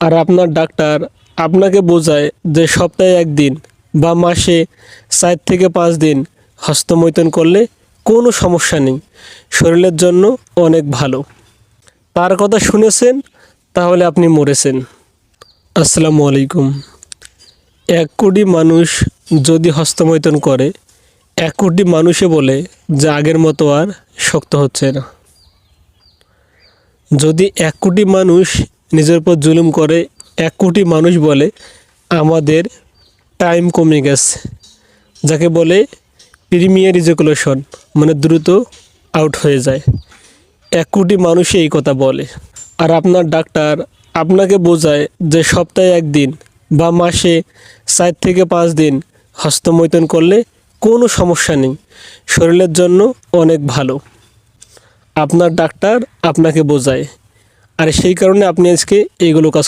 আর আপনার ডাক্তার আপনাকে বোঝায় যে সপ্তাহে 1 দিন বা মাসে 4 থেকে 5 দিন হস্তমৈথুন করলে কোনো সমস্যা নেই, শরীরের জন্য অনেক ভালো। তার কথা শুনেছেন, তাহলে আপনি মরেছেন। আসসালামু আলাইকুম। 1 কোটি মানুষ যদি হস্তমৈথুন করে, 1 কোটি মানুষে বলে যে আগের মতো আর শক্ত হচ্ছে না। যদি 1 কোটি মানুষ নিজের উপর জুলুম করে, 1 কোটি মানুষ বলে আমাদের টাইম কমে গেছে, যাকে বলে প্রিমিয়ার ইজাকুলেশন, মানে দ্রুত আউট হয়ে যায়। 1 কোটি মানুষই এই কথা বলে। আর আপনার ডাক্তার আপনাকে বোঝায় যে সপ্তাহে 1 দিন বা মাসে 4 থেকে 5 দিন হস্তমৈথুন করলে কোনো সমস্যা নেই, শরীরের জন্য অনেক ভালো। আপনার ডাক্তার আপনাকে বোঝায়, আর সেই কারণে আপনি আজকে এইগুলো কাজ